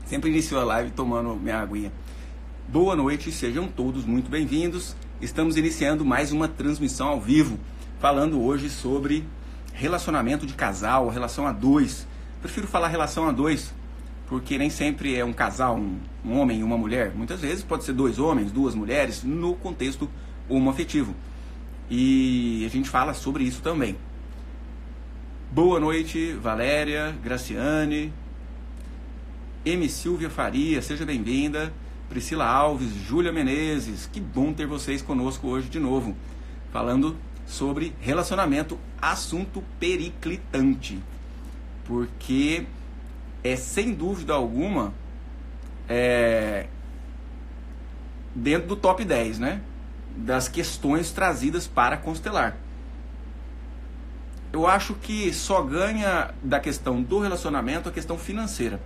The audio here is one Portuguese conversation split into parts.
Sempre inicio a live tomando minha aguinha. Boa noite, sejam todos muito bem-vindos. Estamos iniciando mais uma transmissão ao vivo, falando hoje sobre relacionamento de casal, relação a dois. Prefiro falar relação a dois, porque nem sempre é um casal, um homem e uma mulher. Muitas vezes pode ser dois homens, duas mulheres, no contexto homoafetivo. E a gente fala sobre isso também. Boa noite, Valéria, Graciane, M. Silvia Faria, seja bem-vinda. Priscila Alves, Júlia Menezes, que bom ter vocês conosco hoje de novo, falando sobre relacionamento, assunto periclitante, porque é sem dúvida alguma dentro do top 10, né, das questões trazidas para constelar. Eu acho que só ganha da questão do relacionamento a questão financeira.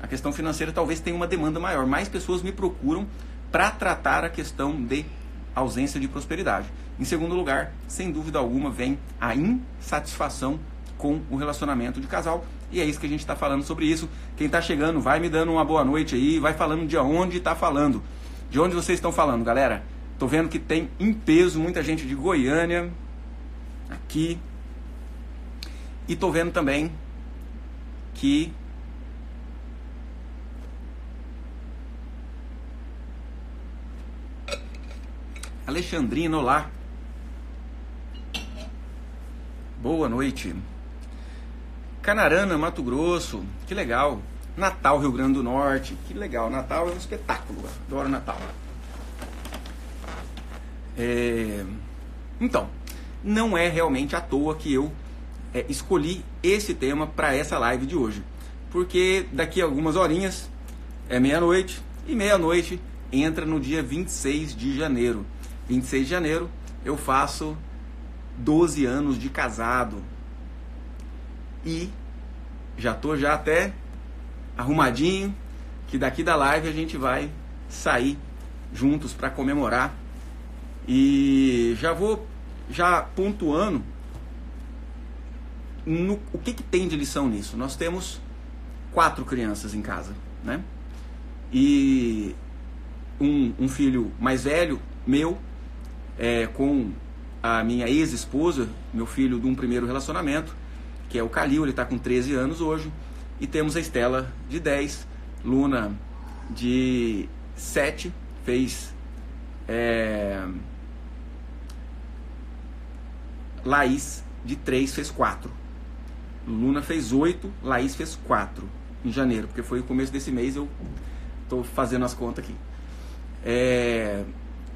A questão financeira talvez tenha uma demanda maior. Mais pessoas me procuram para tratar a questão de ausência de prosperidade. Em segundo lugar, sem dúvida alguma, vem a insatisfação com o relacionamento de casal. E é isso que a gente está falando sobre isso. Quem está chegando, vai me dando uma boa noite aí, vai falando de onde está falando. De onde vocês estão falando, galera? Estou vendo que tem em peso muita gente de Goiânia, aqui. E estou vendo também que Alexandrina, olá. Boa noite. Canarana, Mato Grosso, que legal. Natal, Rio Grande do Norte, que legal. Natal é um espetáculo, adoro Natal. Então, não é realmente à toa que eu escolhi esse tema para essa live de hoje. Porque daqui a algumas horinhas é meia-noite, e meia-noite entra no dia 26 de janeiro. 26 de janeiro eu faço 12 anos de casado. E já tô até arrumadinho, que daqui da live a gente vai sair juntos para comemorar. E já vou pontuando o que tem de lição nisso. Nós temos 4 crianças em casa, né? E um filho mais velho, meu, com a minha ex-esposa, meu filho de um primeiro relacionamento, que é o Calil, ele está com 13 anos hoje, e temos a Estela de 10, Luna de 7, fez Laís de 3, fez 4, Luna fez 8, Laís fez 4 em janeiro, porque foi o começo desse mês, eu estou fazendo as contas aqui.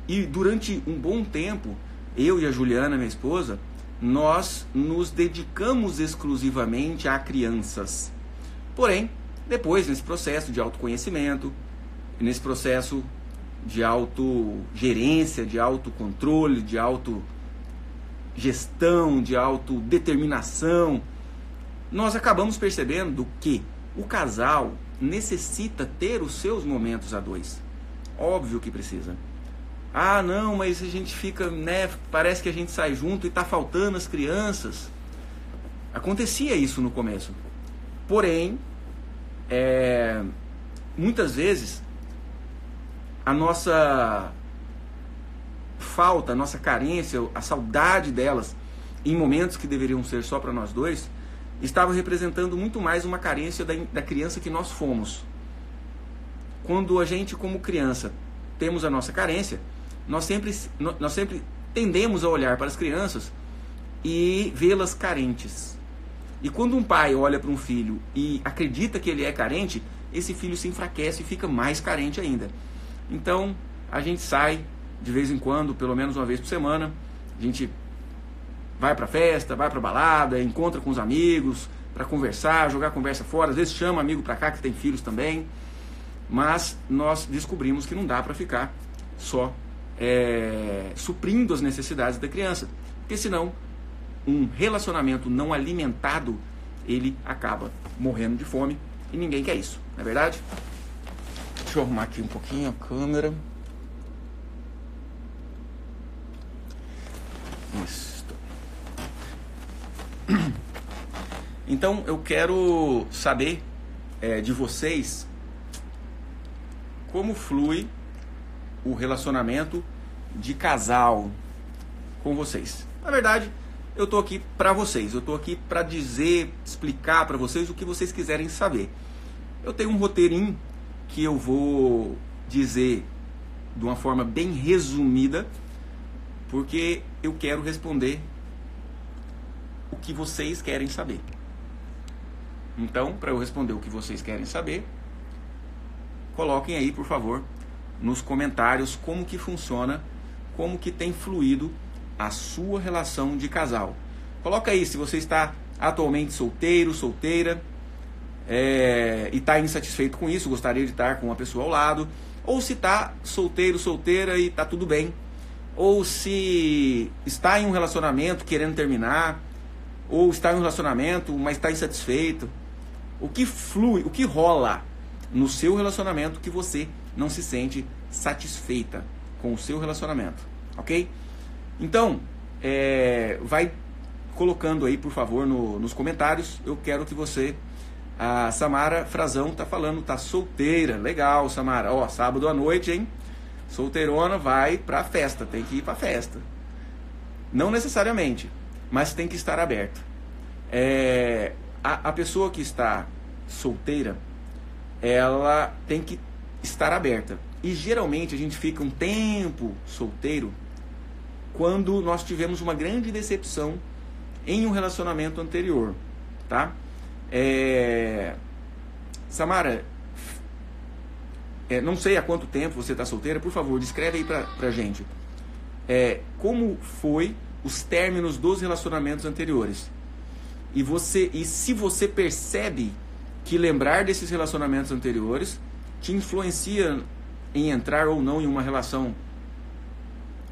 E durante um bom tempo, eu e a Juliana, minha esposa, nós nos dedicamos exclusivamente a crianças. Porém, depois, nesse processo de autoconhecimento, nesse processo de autogerência, de autocontrole, de autogestão, de autodeterminação, nós acabamos percebendo que o casal necessita ter os seus momentos a dois. Óbvio que precisa. Ah, não, mas a gente fica, né? Parece que a gente sai junto e tá faltando as crianças. Acontecia isso no começo. Porém, muitas vezes, a nossa falta, a nossa carência, a saudade delas, em momentos que deveriam ser só para nós dois, estava representando muito mais uma carência da criança que nós fomos. Quando a gente, como criança, temos a nossa carência, nós sempre tendemos a olhar para as crianças e vê-las carentes. E quando um pai olha para um filho e acredita que ele é carente, esse filho se enfraquece e fica mais carente ainda. Então, a gente sai de vez em quando, pelo menos uma vez por semana, a gente vai para festa, vai para balada, encontra com os amigos para conversar, jogar conversa fora, às vezes chama amigo para cá que tem filhos também. Mas nós descobrimos que não dá para ficar só suprindo as necessidades da criança, porque senão um relacionamento não alimentado, ele acaba morrendo de fome, e ninguém quer isso, não é verdade? Deixa eu arrumar aqui um pouquinho a câmera. Isso. Então eu quero saber de vocês como flui o relacionamento de casal com vocês. Na verdade, eu tô aqui para vocês, eu tô aqui para explicar para vocês o que vocês quiserem saber. Eu tenho um roteirinho que eu vou dizer de uma forma bem resumida, porque eu quero responder o que vocês querem saber. Então, para eu responder o que vocês querem saber, coloquem aí, por favor, nos comentários como que funciona, como que tem fluído a sua relação de casal. Coloca aí se você está atualmente solteiro, solteira, e está insatisfeito com isso, gostaria de estar com uma pessoa ao lado, ou se está solteiro, solteira e está tudo bem, ou se está em um relacionamento querendo terminar, ou está em um relacionamento, mas está insatisfeito. O que flui, o que rola no seu relacionamento que você não se sente satisfeita com o seu relacionamento, ok? Então, vai colocando aí, por favor, nos comentários. Eu quero que você... A Samara Frazão tá falando, tá solteira. Legal, Samara. Ó, sábado à noite, hein? Solteirona vai pra festa, tem que ir pra festa. Não necessariamente, mas tem que estar aberto. A pessoa que está solteira, ela tem que estar aberta. E geralmente a gente fica um tempo solteiro quando nós tivemos uma grande decepção em um relacionamento anterior, tá? Samara, não sei há quanto tempo você está solteira, por favor, descreve aí pra gente. Como foi os términos dos relacionamentos anteriores? E se você percebe que lembrar desses relacionamentos anteriores te influencia em entrar ou não em uma relação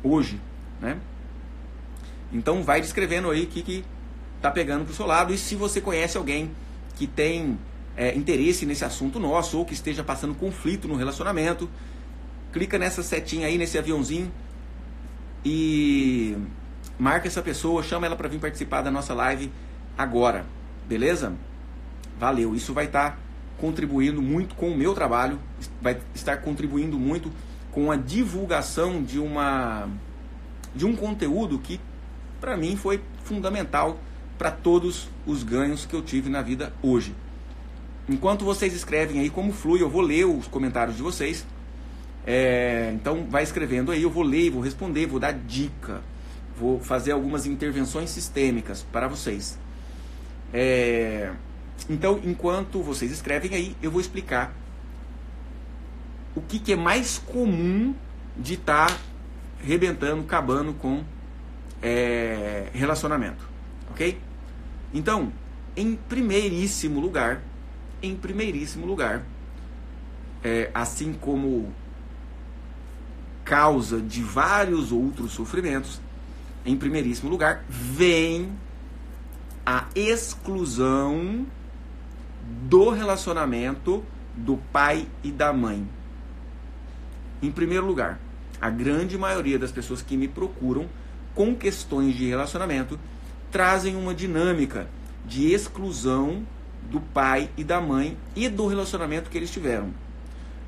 hoje, né? Então vai descrevendo aí o que tá pegando pro seu lado, e se você conhece alguém que tem interesse nesse assunto nosso, ou que esteja passando conflito no relacionamento, clica nessa setinha aí, nesse aviãozinho, e marca essa pessoa, chama ela para vir participar da nossa live agora, beleza? Valeu, isso vai estar contribuindo muito com o meu trabalho, vai estar contribuindo muito com a divulgação de um conteúdo que para mim foi fundamental para todos os ganhos que eu tive na vida hoje. Enquanto vocês escrevem aí como flui, eu vou ler os comentários de vocês. Então vai escrevendo aí, eu vou ler, vou responder, vou dar dica, vou fazer algumas intervenções sistêmicas para vocês. Então, enquanto vocês escrevem aí, eu vou explicar o que é mais comum de estar rebentando, acabando com relacionamento, ok? Então, em primeiríssimo lugar, assim como causa de vários outros sofrimentos, em primeiríssimo lugar, vem a exclusão do relacionamento do pai e da mãe. Em primeiro lugar, a grande maioria das pessoas que me procuram com questões de relacionamento trazem uma dinâmica de exclusão do pai e da mãe e do relacionamento que eles tiveram.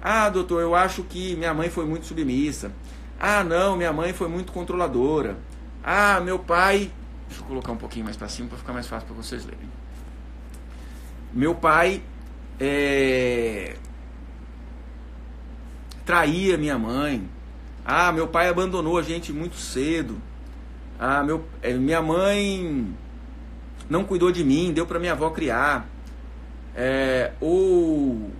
Ah, doutor, eu acho que minha mãe foi muito submissa. Ah, não, minha mãe foi muito controladora. Ah, meu pai... Deixa eu colocar um pouquinho mais para cima para ficar mais fácil para vocês lerem. Meu pai traía minha mãe. Ah, meu pai abandonou a gente muito cedo. Ah, minha mãe não cuidou de mim, deu para minha avó criar. Ou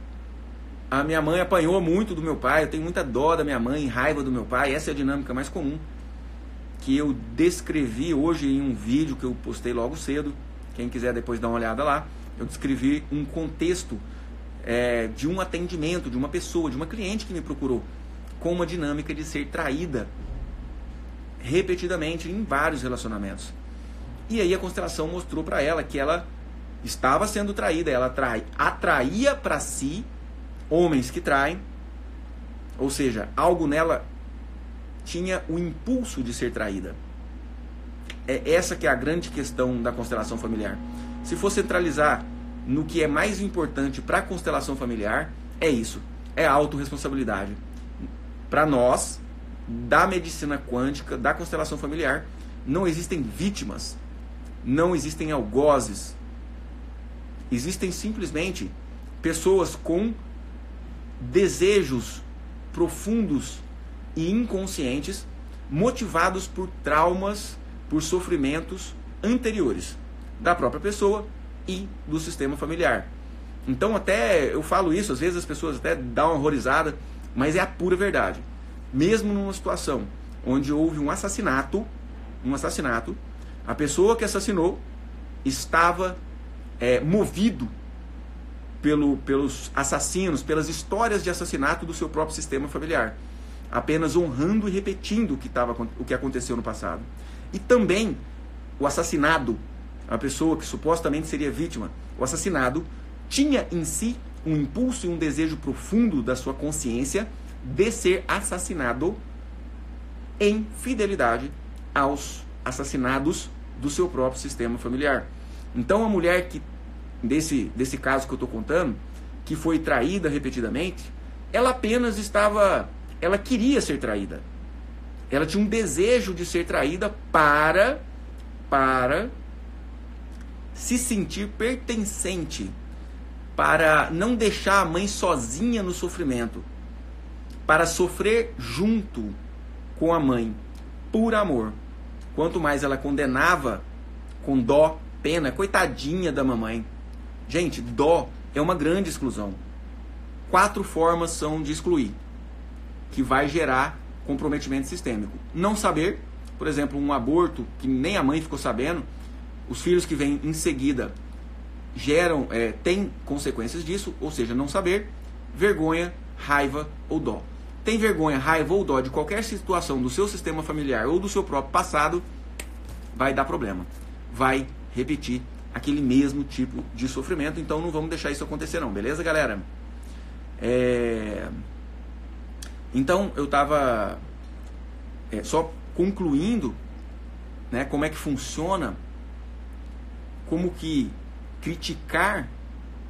a minha mãe apanhou muito do meu pai, eu tenho muita dó da minha mãe, raiva do meu pai. Essa é a dinâmica mais comum que eu descrevi hoje em um vídeo que eu postei logo cedo. Quem quiser depois dar uma olhada lá, eu descrevi um contexto de um atendimento, de uma pessoa, de uma cliente que me procurou, com uma dinâmica de ser traída repetidamente em vários relacionamentos. E aí a constelação mostrou para ela que ela estava sendo traída, ela atraía para si homens que traem, ou seja, algo nela tinha o impulso de ser traída. Essa que é a grande questão da constelação familiar. Se for centralizar no que é mais importante para a constelação familiar, é isso. é autorresponsabilidade. Para nós, da medicina quântica, da constelação familiar, não existem vítimas, não existem algozes. Existem simplesmente pessoas com desejos profundos e inconscientes, motivados por traumas, por sofrimentos anteriores da própria pessoa e do sistema familiar. Então até eu falo isso, às vezes as pessoas até dão uma horrorizada, mas é a pura verdade. Mesmo numa situação onde houve um assassinato, a pessoa que assassinou estava movido pelos assassinos, pelas histórias de assassinato do seu próprio sistema familiar, apenas honrando e repetindo o que aconteceu no passado. E também o assassinado, a pessoa que supostamente seria vítima, o assassinado tinha em si um impulso e um desejo profundo da sua consciência de ser assassinado em fidelidade aos assassinados do seu próprio sistema familiar. Então a mulher que desse caso que eu estou contando, que foi traída repetidamente, ela apenas ela queria ser traída. Ela tinha um desejo de ser traída para se sentir pertencente, para não deixar a mãe sozinha no sofrimento, para sofrer junto com a mãe, por amor. Quanto mais ela condenava com dó, pena, coitadinha da mamãe. Gente, dó é uma grande exclusão. 4 formas são de excluir, que vai gerar comprometimento sistêmico. Não saber, por exemplo, um aborto que nem a mãe ficou sabendo, os filhos que vêm em seguida têm consequências disso, ou seja, não saber, vergonha, raiva ou dó. Tem vergonha, raiva ou dó de qualquer situação do seu sistema familiar ou do seu próprio passado, vai dar problema. Vai repetir aquele mesmo tipo de sofrimento, então não vamos deixar isso acontecer não, beleza, galera? Então eu estava só concluindo, né, como é que funciona, como que criticar,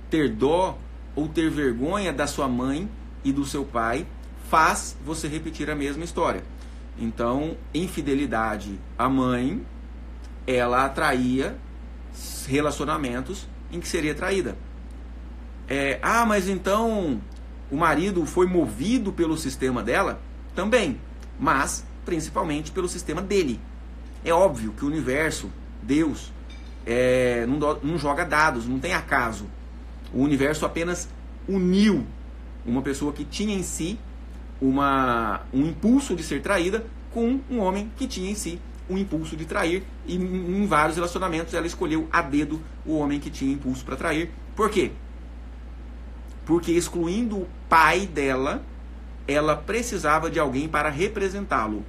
ter dó ou ter vergonha da sua mãe e do seu pai faz você repetir a mesma história. Então, infidelidade, a mãe, ela atraía relacionamentos em que seria traída. Mas então o marido foi movido pelo sistema dela? Também, mas principalmente pelo sistema dele. É óbvio que o universo, Deus, não joga dados, não tem acaso. O universo apenas uniu uma pessoa que tinha em si um impulso de ser traída com um homem que tinha em si um impulso de trair, e em vários relacionamentos ela escolheu a dedo o homem que tinha impulso para trair. Por quê? Porque excluindo o pai dela, ela precisava de alguém para representá-lo.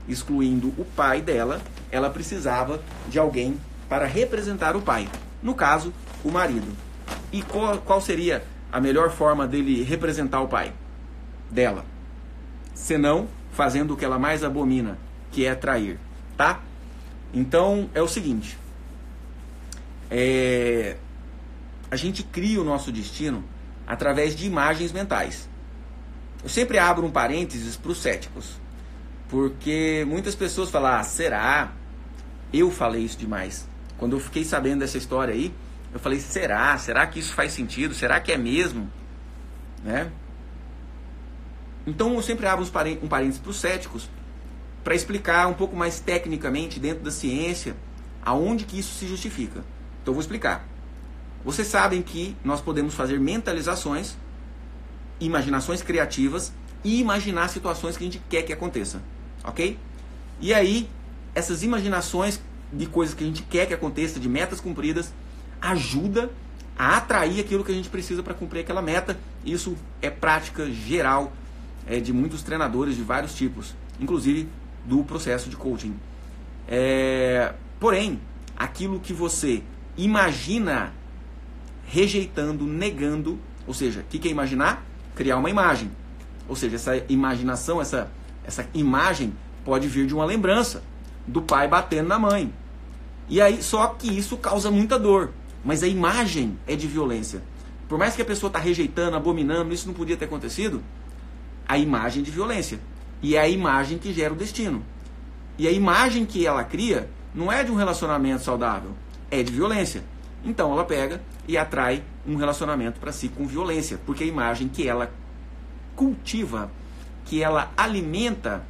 Excluindo o pai dela, ela precisava de alguém para representar o pai. No caso, o marido. E qual seria a melhor forma dele representar o pai dela? Senão fazendo o que ela mais abomina, que é trair. Tá? Então é o seguinte, a gente cria o nosso destino através de imagens mentais. Eu sempre abro um parênteses para os céticos, porque muitas pessoas falam, será? Eu falei isso demais. Quando eu fiquei sabendo dessa história aí, eu falei, será que isso faz sentido? Será que é mesmo? Né? Então eu sempre abro um parênteses para os céticos, para explicar um pouco mais tecnicamente, dentro da ciência, aonde que isso se justifica. Então eu vou explicar. Vocês sabem que nós podemos fazer mentalizações, imaginações criativas e imaginar situações que a gente quer que aconteça. Ok? E aí, essas imaginações de coisas que a gente quer que aconteça, de metas cumpridas, ajuda a atrair aquilo que a gente precisa para cumprir aquela meta. Isso é prática geral de muitos treinadores de vários tipos, inclusive do processo de coaching. Porém, aquilo que você imagina rejeitando, negando, ou seja, o que é imaginar? Criar uma imagem. Ou seja, essa imaginação, essa imagem pode vir de uma lembrança do pai batendo na mãe. E aí, só que isso causa muita dor. Mas a imagem é de violência. por mais que a pessoa está rejeitando, abominando, isso não podia ter acontecido, a imagem de violência. E é a imagem que gera o destino. E a imagem que ela cria não é de um relacionamento saudável, é de violência. Então ela pega e atrai um relacionamento para si com violência, porque a imagem que ela cultiva, que ela alimenta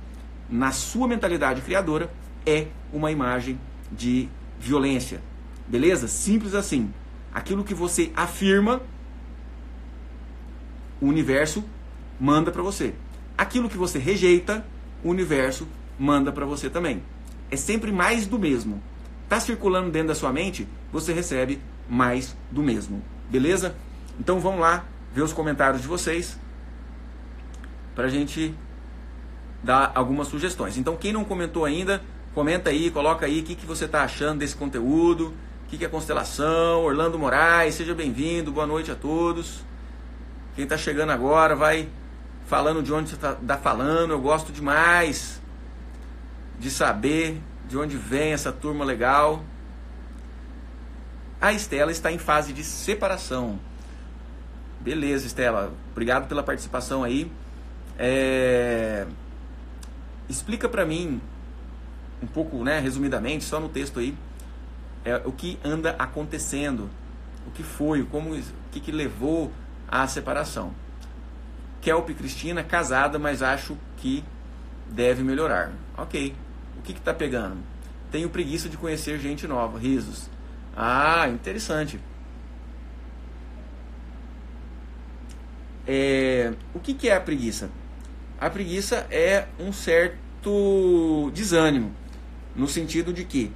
na sua mentalidade criadora é uma imagem de violência. Beleza? Simples assim. Aquilo que você afirma, o universo manda para você. Aquilo que você rejeita, o universo manda para você também. É sempre mais do mesmo. Está circulando dentro da sua mente, você recebe mais do mesmo. Beleza? Então vamos lá ver os comentários de vocês para a gente dar algumas sugestões. Então quem não comentou ainda, comenta aí, coloca aí o que você está achando desse conteúdo, o que é constelação. Orlando Moraes, seja bem-vindo, boa noite a todos. Quem está chegando agora, vai falando de onde você está falando. Eu gosto demais de saber de onde vem essa turma legal. A Estela está em fase de separação. Beleza, Estela. Obrigado pela participação aí. Explica para mim, um pouco, né, resumidamente, só no texto aí, o que anda acontecendo, o que foi, o que levou à separação. Kelp Cristina, casada, mas acho que deve melhorar. Ok. O que está pegando? Tenho preguiça de conhecer gente nova. Risos. Ah, interessante. O que é a preguiça? A preguiça é um certo desânimo, no sentido de que,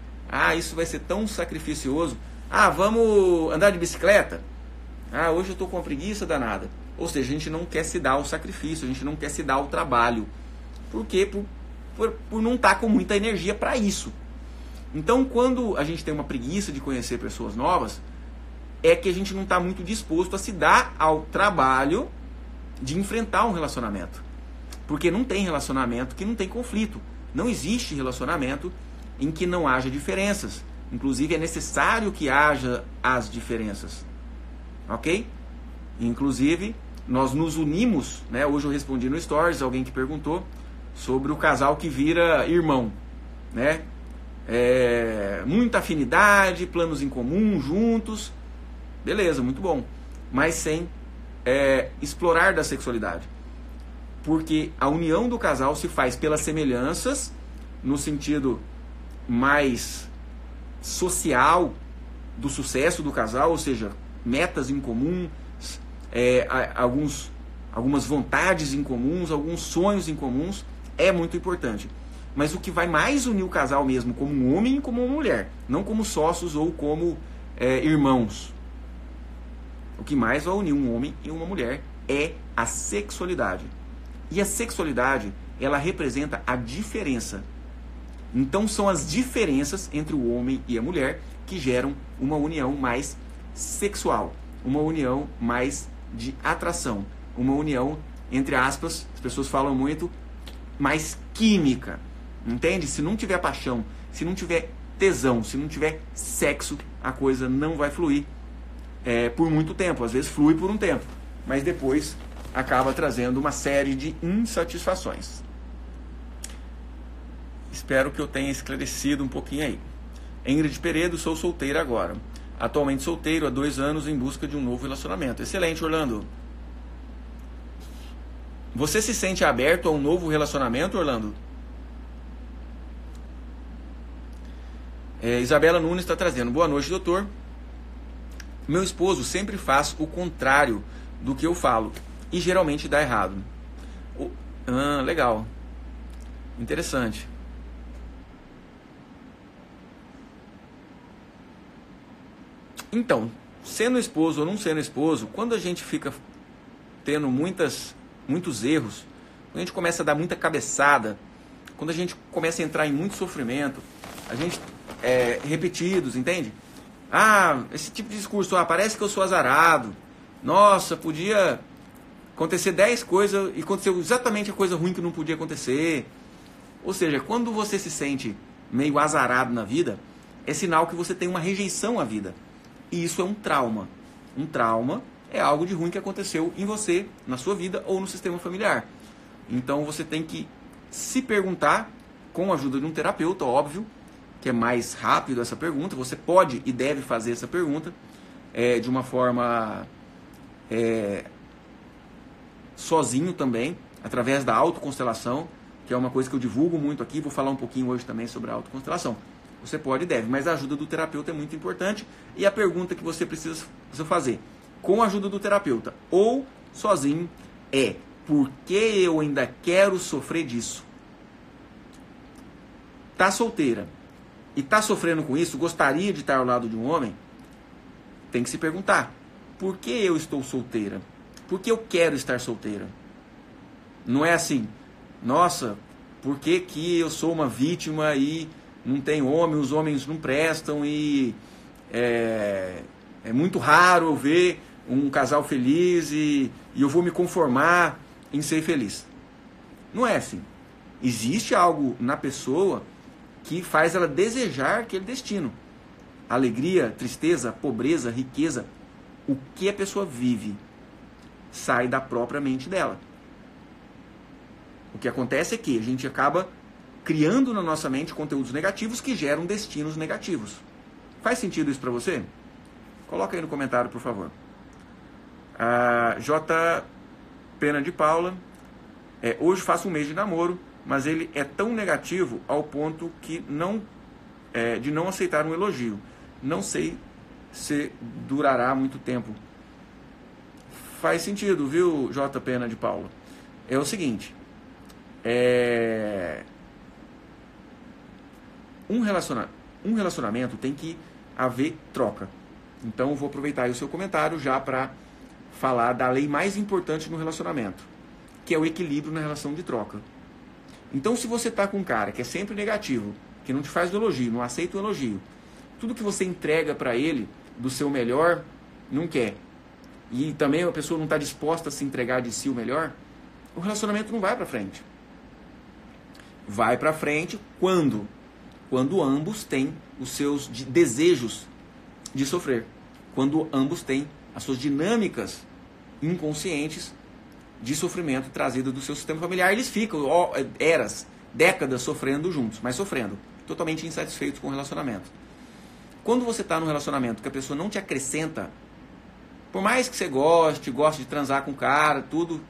isso vai ser tão sacrificioso. Vamos andar de bicicleta? Hoje eu estou com uma preguiça danada. Ou seja, a gente não quer se dar o sacrifício, a gente não quer se dar o trabalho. Por quê? Por não estar com muita energia para isso. Então, quando a gente tem uma preguiça de conhecer pessoas novas, é que a gente não está muito disposto a se dar ao trabalho de enfrentar um relacionamento. Porque não tem relacionamento que não tem conflito. Não existe relacionamento em que não haja diferenças. Inclusive, é necessário que haja as diferenças. Ok? Inclusive, nós nos unimos, né? Hoje eu respondi no Stories, alguém que perguntou sobre o casal que vira irmão, né? Muita afinidade, planos em comum, juntos, beleza, muito bom, mas sem explorar da sexualidade, porque a união do casal se faz pelas semelhanças, no sentido mais social do sucesso do casal, ou seja, metas em comum, algumas vontades em comuns, alguns sonhos em comuns, é muito importante. Mas o que vai mais unir o casal mesmo, como um homem e como uma mulher, não como sócios ou como irmãos. O que mais vai unir um homem e uma mulher é a sexualidade. E a sexualidade, ela representa a diferença. Então são as diferenças entre o homem e a mulher que geram uma união mais sexual, uma união mais de atração, uma união, entre aspas, as pessoas falam muito, mais química. Entende? Se não tiver paixão, se não tiver tesão, se não tiver sexo, a coisa não vai fluir por muito tempo. Às vezes flui por um tempo, mas depois acaba trazendo uma série de insatisfações. Espero que eu tenha esclarecido um pouquinho aí. Ingrid Peredo, sou solteira agora. Atualmente solteiro há 2 anos em busca de um novo relacionamento. Excelente, Orlando. Você se sente aberto a um novo relacionamento, Orlando? Isabela Nunes está trazendo. Boa noite, doutor. Meu esposo sempre faz o contrário do que eu falo e geralmente dá errado. Legal. Interessante. Então, sendo esposo ou não sendo esposo, quando a gente fica tendo muitos erros, quando a gente começa a dar muita cabeçada, quando a gente começa a entrar em muito sofrimento, a gente repetidos, entende? Esse tipo de discurso, parece que eu sou azarado, nossa, podia acontecer 10 coisas e aconteceu exatamente a coisa ruim que não podia acontecer. Ou seja, quando você se sente meio azarado na vida, é sinal que você tem uma rejeição à vida. E isso é um trauma. Um trauma é algo de ruim que aconteceu em você, na sua vida ou no sistema familiar. Então você tem que se perguntar, com a ajuda de um terapeuta, óbvio, que é mais rápido essa pergunta. Você pode e deve fazer essa pergunta de uma forma sozinho também, através da autoconstelação, que é uma coisa que eu divulgo muito aqui. Vou falar um pouquinho hoje também sobre a autoconstelação. Você pode e deve, mas a ajuda do terapeuta é muito importante. E a pergunta que você precisa fazer, com a ajuda do terapeuta ou sozinho, é: por que eu ainda quero sofrer disso? Tá solteira e tá sofrendo com isso, gostaria de estar ao lado de um homem? Tem que se perguntar: por que eu estou solteira? Por que eu quero estar solteira? Não é assim: nossa, por que que eu sou uma vítima e não tem homem, os homens não prestam e é muito raro eu ver um casal feliz e eu vou me conformar em ser feliz. Não é assim. Existe algo na pessoa que faz ela desejar aquele destino. Alegria, tristeza, pobreza, riqueza, o que a pessoa vive sai da própria mente dela. O que acontece é que a gente acaba criando na nossa mente conteúdos negativos que geram destinos negativos. Faz sentido isso para você? Coloca aí no comentário, por favor. J. Pena de Paula. Hoje faço um mês de namoro, mas ele é tão negativo ao ponto que de não aceitar um elogio. Não sei se durará muito tempo. Faz sentido, viu, J. Pena de Paula? É o seguinte. Um relacionamento tem que haver troca. Então eu vou aproveitar aí o seu comentário já para falar da lei mais importante no relacionamento, que é o equilíbrio na relação de troca. Então, se você está com um cara que é sempre negativo, que não te faz o elogio, não aceita o elogio, tudo que você entrega para ele do seu melhor, não quer, e também a pessoa não está disposta a se entregar de si o melhor, o relacionamento não vai para frente. Vai para frente quando ambos têm os seus desejos de sofrer, quando ambos têm as suas dinâmicas inconscientes de sofrimento trazido do seu sistema familiar. Eles ficam décadas sofrendo juntos, mas sofrendo, totalmente insatisfeitos com o relacionamento. Quando você está num relacionamento que a pessoa não te acrescenta, por mais que você goste de transar com o cara, tudo,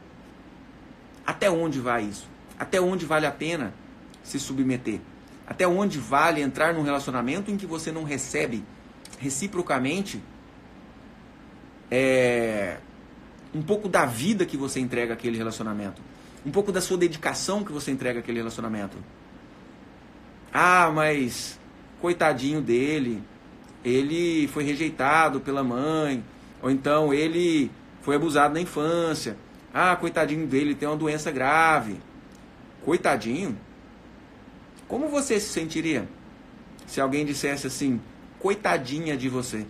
até onde vai isso? Até onde vale a pena se submeter? Até onde vale entrar num relacionamento em que você não recebe reciprocamente um pouco da vida que você entrega àquele relacionamento, um pouco da sua dedicação que você entrega àquele relacionamento? Mas coitadinho dele, ele foi rejeitado pela mãe, ou então ele foi abusado na infância. Coitadinho dele, tem uma doença grave. Coitadinho? Como você se sentiria se alguém dissesse assim: coitadinha de você?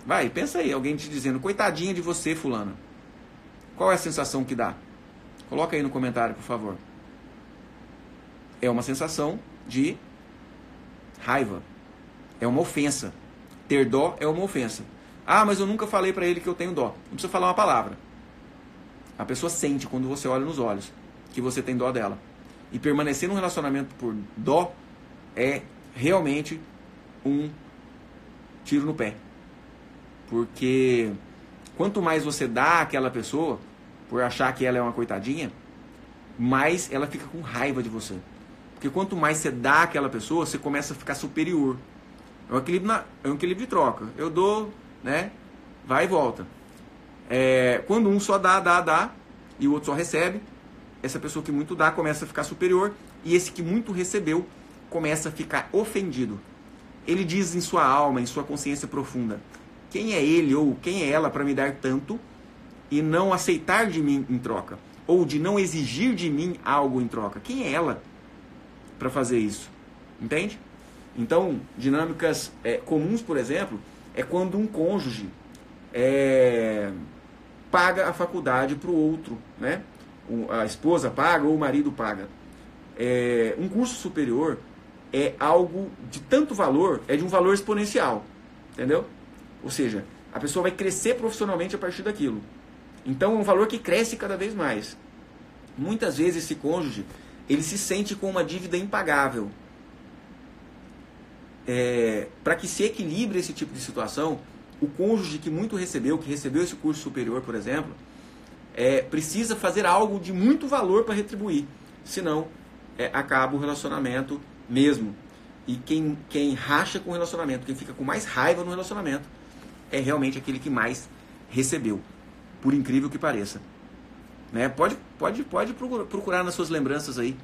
Vai, pensa aí, alguém te dizendo: coitadinha de você, fulano. Qual é a sensação que dá? Coloca aí no comentário, por favor. É uma sensação de raiva. É uma ofensa. Ter dó é uma ofensa. Mas eu nunca falei pra ele que eu tenho dó. Não precisa falar uma palavra. A pessoa sente quando você olha nos olhos que você tem dó dela. E permanecer num relacionamento por dó é realmente um tiro no pé. Porque quanto mais você dá àquela pessoa, por achar que ela é uma coitadinha, mais ela fica com raiva de você. Porque quanto mais você dá àquela pessoa, você começa a ficar superior. É um equilíbrio de troca. Eu dou, né? Vai e volta. Quando um só dá, e o outro só recebe, essa pessoa que muito dá começa a ficar superior, e esse que muito recebeu começa a ficar ofendido. Ele diz em sua alma, em sua consciência profunda: quem é ele ou quem é ela para me dar tanto e não aceitar de mim em troca? Ou de não exigir de mim algo em troca? Quem é ela para fazer isso? Entende? Então, dinâmicas comuns, por exemplo, é quando um cônjuge paga a faculdade para o outro, né? A esposa paga ou o marido paga. Um curso superior é algo de tanto valor, é de um valor exponencial, entendeu? Ou seja, A pessoa vai crescer profissionalmente a partir daquilo. Então é um valor que cresce cada vez mais. Muitas vezes esse cônjuge, ele se sente com uma dívida impagável. Para que se equilibre esse tipo de situação, o cônjuge que muito recebeu, que recebeu esse curso superior, por exemplo, precisa fazer algo de muito valor para retribuir. Senão, acaba o relacionamento mesmo. E quem racha com o relacionamento, quem fica com mais raiva no relacionamento, é realmente aquele que mais recebeu. Por incrível que pareça. Né? Pode procurar nas suas lembranças aí,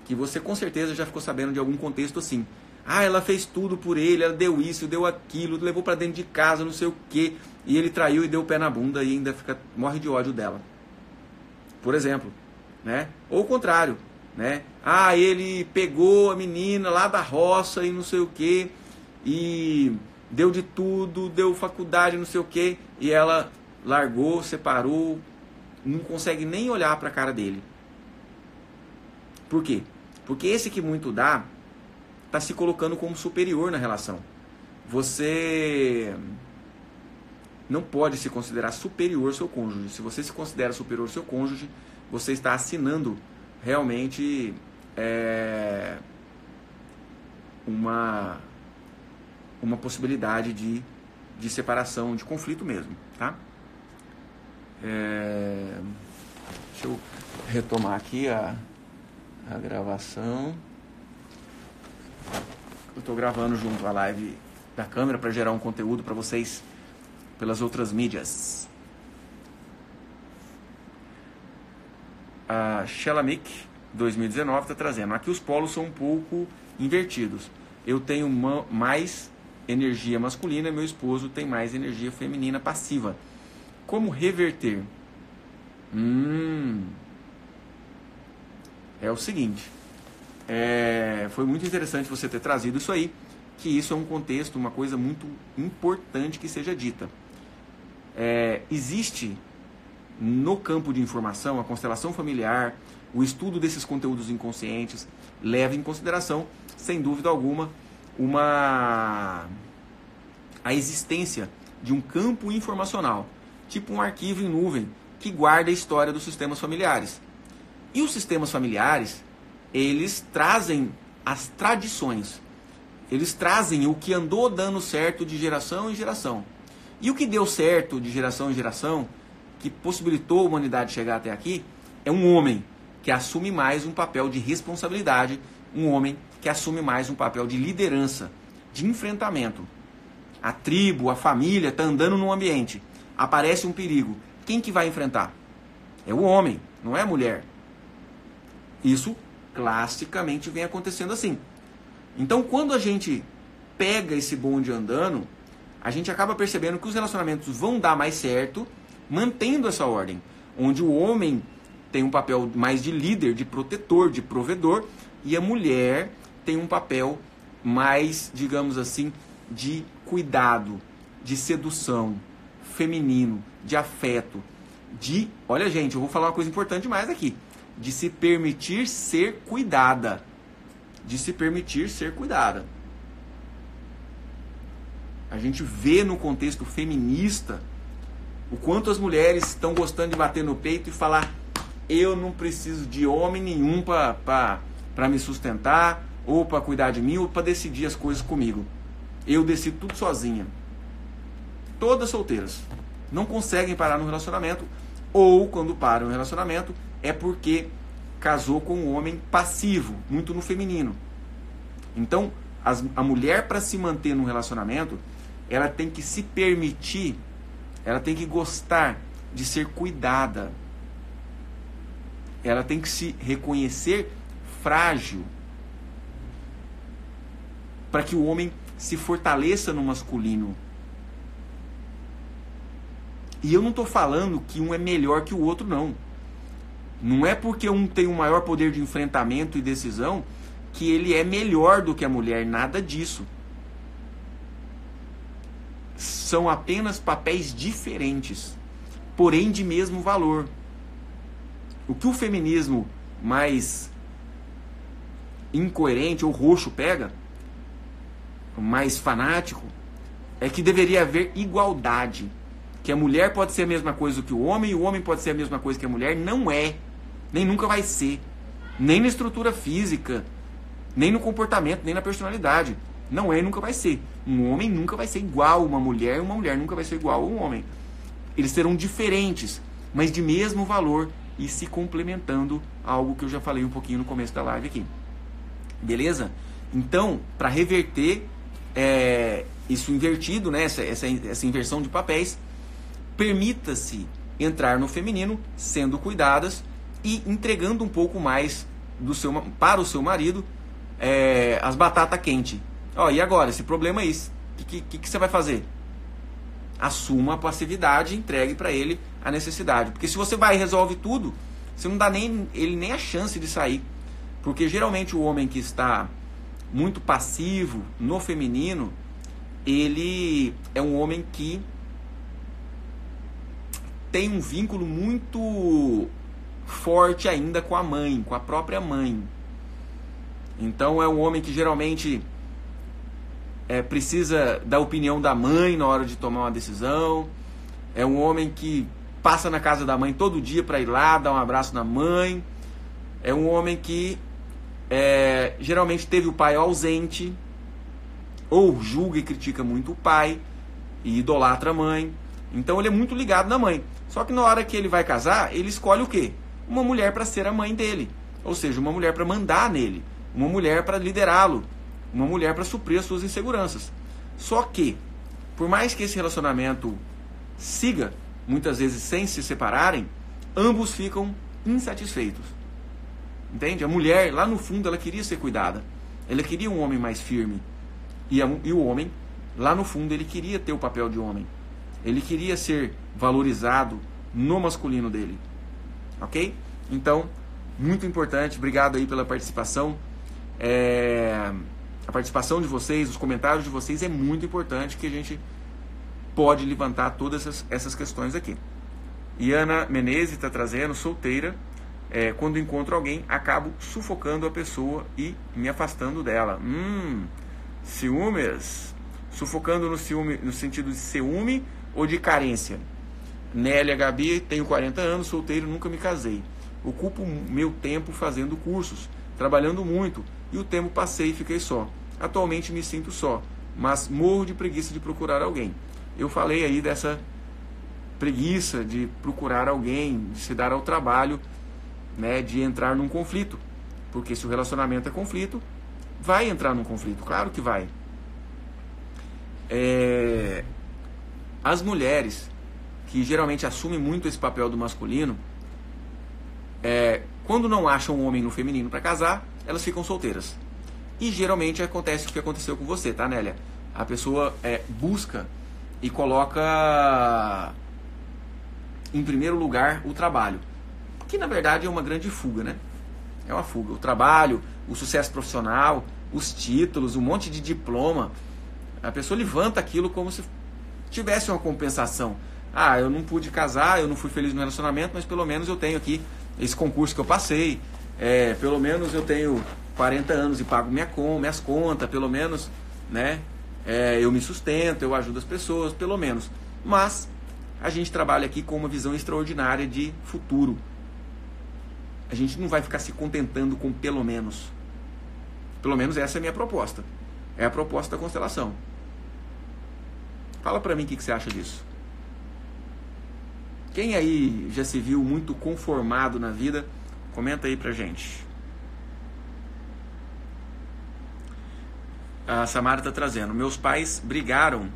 que você com certeza já ficou sabendo de algum contexto assim. Ah, ela fez tudo por ele, ela deu isso, deu aquilo, levou para dentro de casa, não sei o quê, e ele traiu e deu o pé na bunda e ainda morre de ódio dela. Por exemplo, né? Ou o contrário, né? Ah, ele pegou a menina lá da roça e não sei o quê, e deu de tudo, deu faculdade, não sei o quê, e ela largou, separou, não consegue nem olhar para a cara dele. Por quê? Porque esse que muito dá está se colocando como superior na relação. Você não pode se considerar superior ao seu cônjuge. Se você se considera superior ao seu cônjuge, você está assinando realmente uma possibilidade de separação, de conflito mesmo, tá? Deixa eu retomar aqui a gravação. Eu estou gravando junto a live da câmera para gerar um conteúdo para vocês pelas outras mídias. A Shelamic 2019 está trazendo. Aqui os polos são um pouco invertidos. Eu tenho mais energia masculina e meu esposo tem mais energia feminina passiva. Como reverter? É o seguinte. Foi muito interessante você ter trazido isso aí, que isso é um contexto, uma coisa muito importante que seja dita. Existe no campo de informação, a constelação familiar, o estudo desses conteúdos inconscientes, leva em consideração, sem dúvida alguma, a existência de um campo informacional, tipo um arquivo em nuvem, que guarda a história dos sistemas familiares. E os sistemas familiares, eles trazem as tradições, eles trazem o que andou dando certo de geração em geração. E o que deu certo de geração em geração, que possibilitou a humanidade chegar até aqui, é um homem que assume mais um papel de responsabilidade, um homem que assume mais um papel de liderança, de enfrentamento. A tribo, a família está andando num ambiente, aparece um perigo. Quem que vai enfrentar? É o homem, não é a mulher. Isso classicamente vem acontecendo assim. Então, quando a gente pega esse bonde andando, a gente acaba percebendo que os relacionamentos vão dar mais certo, mantendo essa ordem, onde o homem tem um papel mais de líder, de protetor, de provedor, e a mulher tem um papel mais, digamos assim, de cuidado, de sedução, feminino, de afeto, olha gente, eu vou falar uma coisa importante demais aqui, de se permitir ser cuidada. De se permitir ser cuidada. A gente vê no contexto feminista o quanto as mulheres estão gostando de bater no peito e falar: eu não preciso de homem nenhum para me sustentar, ou para cuidar de mim, ou para decidir as coisas comigo. Eu decido tudo sozinha. Todas solteiras. Não conseguem parar no relacionamento, ou quando param no relacionamento é porque casou com um homem passivo, muito no feminino. Então, a mulher, para se manter num relacionamento, ela tem que se permitir, ela tem que gostar de ser cuidada. Ela tem que se reconhecer frágil, para que o homem se fortaleça no masculino. E eu não estou falando que um é melhor que o outro, não. Não é porque um tem um maior poder de enfrentamento e decisão que ele é melhor do que a mulher, nada disso. São apenas papéis diferentes, porém de mesmo valor. O que o feminismo mais incoerente ou roxo pega, mais fanático, é que deveria haver igualdade. Que a mulher pode ser a mesma coisa que o homem, e o homem pode ser a mesma coisa que a mulher. Não é. Nem nunca vai ser. Nem na estrutura física, nem no comportamento, nem na personalidade. Não é e nunca vai ser. Um homem nunca vai ser igual a uma mulher nunca vai ser igual a um homem. Eles serão diferentes, mas de mesmo valor e se complementando, algo que eu já falei um pouquinho no começo da live aqui. Beleza? Então, para reverter isso invertido, né, essa inversão de papéis, permita-se entrar no feminino, sendo cuidadas e entregando um pouco mais para o seu marido as batatas quentes. E agora, esse problema é isso. O que você vai fazer? Assuma a passividade e entregue para ele a necessidade. Porque se você vai e resolve tudo, você não dá ele nem a chance de sair. Porque geralmente o homem que está muito passivo no feminino, ele é um homem que tem um vínculo muito forte ainda com a mãe, com a própria mãe. Então é um homem que geralmente precisa da opinião da mãe na hora de tomar uma decisão. É um homem que passa na casa da mãe todo dia para ir lá dar um abraço na mãe. É um homem que geralmente teve o pai ausente, ou julga e critica muito o pai e idolatra a mãe. Então ele é muito ligado na mãe. Só que na hora que ele vai casar, ele escolhe o quê? Uma mulher para ser a mãe dele. Ou seja, uma mulher para mandar nele, uma mulher para liderá-lo, uma mulher para suprir as suas inseguranças. Só que, por mais que esse relacionamento siga, muitas vezes sem se separarem, ambos ficam insatisfeitos. Entende? A mulher, lá no fundo, ela queria ser cuidada. Ela queria um homem mais firme. E o homem, lá no fundo, ele queria ter o papel de homem. Ele queria ser valorizado no masculino dele. Ok? Então, muito importante. Obrigado aí pela participação. A participação de vocês, os comentários de vocês é muito importante, que a gente pode levantar todas essas questões aqui. Iana Menezes está trazendo, solteira. Quando encontro alguém, acabo sufocando a pessoa e me afastando dela. Ciúmes? Sufocando no sentido de ciúme ou de carência? Nélia Gabi, tenho 40 anos, solteiro, nunca me casei. Ocupo meu tempo fazendo cursos, trabalhando muito, e o tempo passei e fiquei só. Atualmente me sinto só, mas morro de preguiça de procurar alguém. Eu falei aí dessa preguiça de procurar alguém, de se dar ao trabalho, né, de entrar num conflito. Porque se o relacionamento é conflito, vai entrar num conflito, claro que vai. As mulheres que geralmente assumem muito esse papel do masculino, quando não acham um homem no feminino para casar, elas ficam solteiras. E geralmente acontece o que aconteceu com você, tá, Nélia? A pessoa busca e coloca em primeiro lugar o trabalho, que na verdade é uma grande fuga, né? É uma fuga. O trabalho, o sucesso profissional, os títulos, um monte de diploma. A pessoa levanta aquilo como se tivesse uma compensação. Eu não pude casar, eu não fui feliz no relacionamento, mas pelo menos eu tenho aqui esse concurso que eu passei. Pelo menos eu tenho 40 anos e pago minhas contas, pelo menos, né? Eu me sustento, eu ajudo as pessoas, pelo menos. Mas a gente trabalha aqui com uma visão extraordinária de futuro. A gente não vai ficar se contentando com pelo menos. Pelo menos essa é a minha proposta. É a proposta da constelação. Fala pra mim o que você acha disso. Quem aí já se viu muito conformado na vida, comenta aí pra gente. A Samara está trazendo. Meus pais brigaram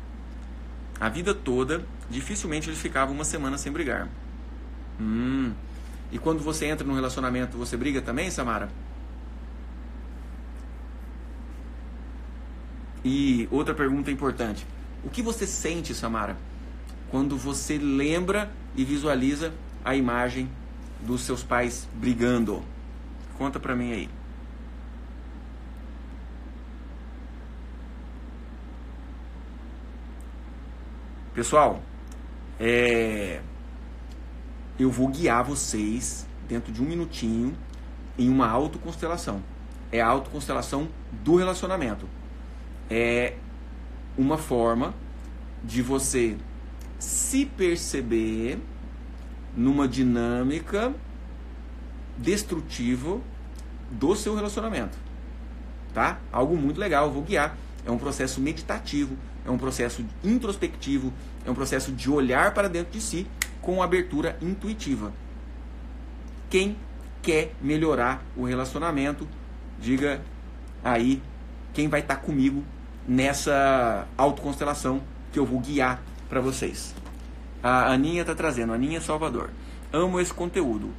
a vida toda. Dificilmente eles ficavam uma semana sem brigar. E quando você entra num relacionamento, você briga também, Samara? E outra pergunta importante. O que você sente, Samara, quando você lembra e visualiza a imagem dos seus pais brigando? Conta pra mim aí. Pessoal, eu vou guiar vocês dentro de um minutinho em uma autoconstelação. É a autoconstelação do relacionamento. É uma forma de você se perceber numa dinâmica destrutiva do seu relacionamento, tá? Algo muito legal, eu vou guiar. É um processo meditativo, é um processo introspectivo, é um processo de olhar para dentro de si com abertura intuitiva. Quem quer melhorar o relacionamento, diga aí quem vai estar comigo nessa autoconstelação que eu vou guiar para vocês. A Aninha está trazendo, Aninha Salvador. Amo esse conteúdo.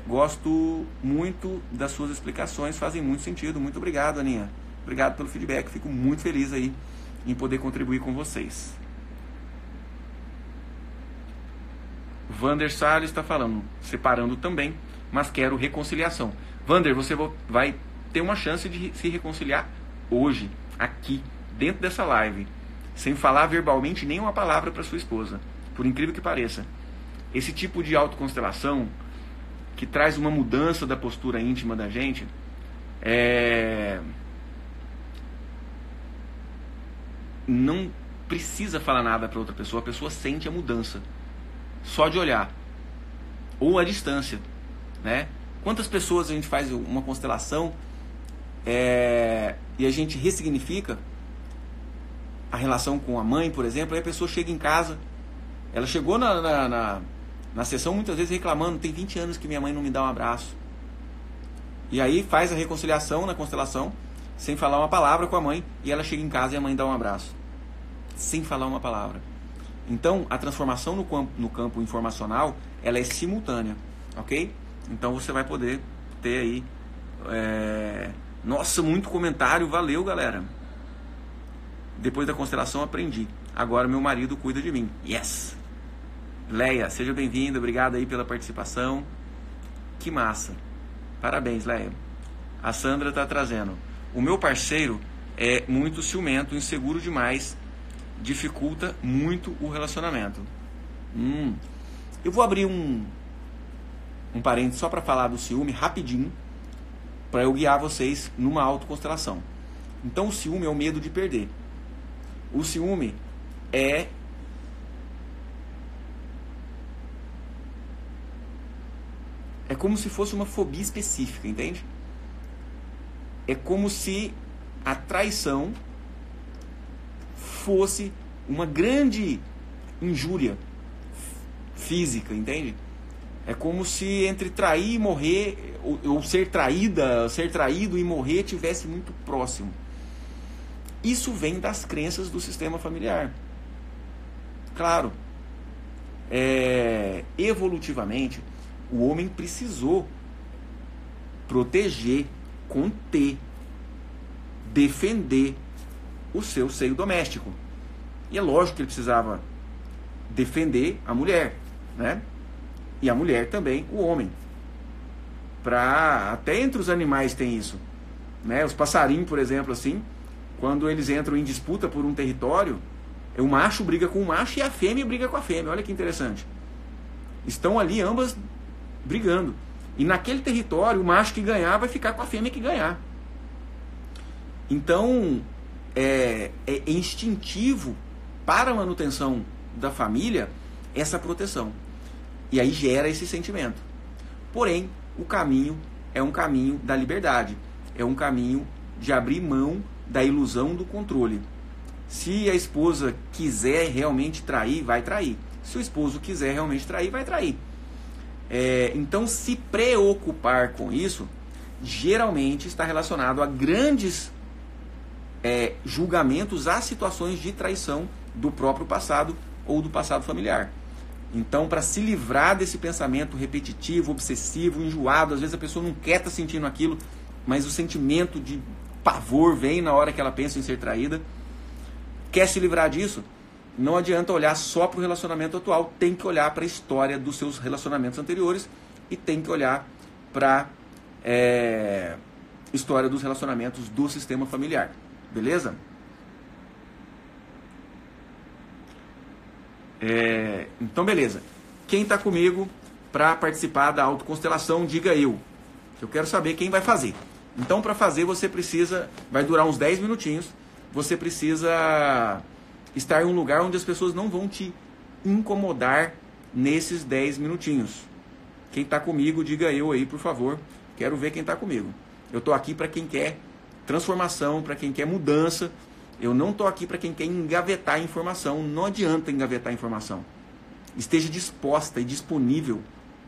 Gosto muito das suas explicações, fazem muito sentido. Muito obrigado, Aninha. Obrigado pelo feedback, fico muito feliz aí em poder contribuir com vocês. Vander Salles está falando, separando também, mas quero reconciliação. Vander, você vai ter uma chance de se reconciliar hoje, aqui, dentro dessa live, sem falar verbalmente nenhuma palavra para sua esposa, por incrível que pareça. Esse tipo de autoconstelação, que traz uma mudança da postura íntima da gente, não precisa falar nada para outra pessoa, a pessoa sente a mudança, só de olhar, ou a distância, né? Quantas pessoas a gente faz uma constelação e a gente ressignifica a relação com a mãe, por exemplo, aí a pessoa chega em casa, ela chegou na sessão muitas vezes reclamando, tem 20 anos que minha mãe não me dá um abraço. E aí faz a reconciliação na constelação, sem falar uma palavra com a mãe, e ela chega em casa e a mãe dá um abraço, sem falar uma palavra. Então, a transformação no campo informacional, ela é simultânea, ok? Então você vai poder ter aí... Nossa, muito comentário, valeu, galera. Depois da constelação aprendi. Agora meu marido cuida de mim. Yes! Leia, seja bem-vinda, obrigado aí pela participação. Que massa. Parabéns, Leia. A Sandra está trazendo. O meu parceiro é muito ciumento, inseguro demais, dificulta muito o relacionamento. Eu vou abrir um parênteses só para falar do ciúme, rapidinho, para eu guiar vocês numa autoconstelação. Então o ciúme é o medo de perder. O ciúme é como se fosse uma fobia específica, entende? É como se a traição fosse uma grande injúria física, entende? É como se entre trair e morrer, ou ser traída, ser traído e morrer tivesse muito próximo. Isso vem das crenças do sistema familiar. Claro, evolutivamente, o homem precisou proteger, conter, defender o seu seio doméstico. E é lógico que ele precisava defender a mulher, né? E a mulher também, o homem. Até entre os animais tem isso, né? Os passarinhos, por exemplo, assim, quando eles entram em disputa por um território, o macho briga com o macho e a fêmea briga com a fêmea. Olha que interessante. Estão ali ambas brigando. E naquele território, o macho que ganhar vai ficar com a fêmea que ganhar. Então, é instintivo para a manutenção da família essa proteção. E aí gera esse sentimento. Porém, o caminho é um caminho da liberdade. É um caminho de abrir mão da ilusão do controle. Se a esposa quiser realmente trair, vai trair. Se o esposo quiser realmente trair, vai trair. Então, se preocupar com isso, geralmente está relacionado a grandes julgamentos a situações de traição do próprio passado ou do passado familiar. Então, para se livrar desse pensamento repetitivo, obsessivo, enjoado, às vezes a pessoa não quer estar sentindo aquilo, mas o sentimento de pavor vem na hora que ela pensa em ser traída. Quer se livrar disso? Não adianta olhar só para o relacionamento atual, tem que olhar para a história dos seus relacionamentos anteriores e tem que olhar para a história dos relacionamentos do sistema familiar. Beleza? Então, beleza. Quem está comigo para participar da autoconstelação, diga eu. Eu quero saber quem vai fazer. Então, para fazer, você precisa... Vai durar uns 10 minutinhos. Você precisa estar em um lugar onde as pessoas não vão te incomodar nesses 10 minutinhos. Quem está comigo, diga eu aí, por favor. Quero ver quem está comigo. Eu estou aqui para quem quer transformação, para quem quer mudança. Eu não estou aqui para quem quer engavetar informação. Não adianta engavetar informação. Esteja disposta e disponível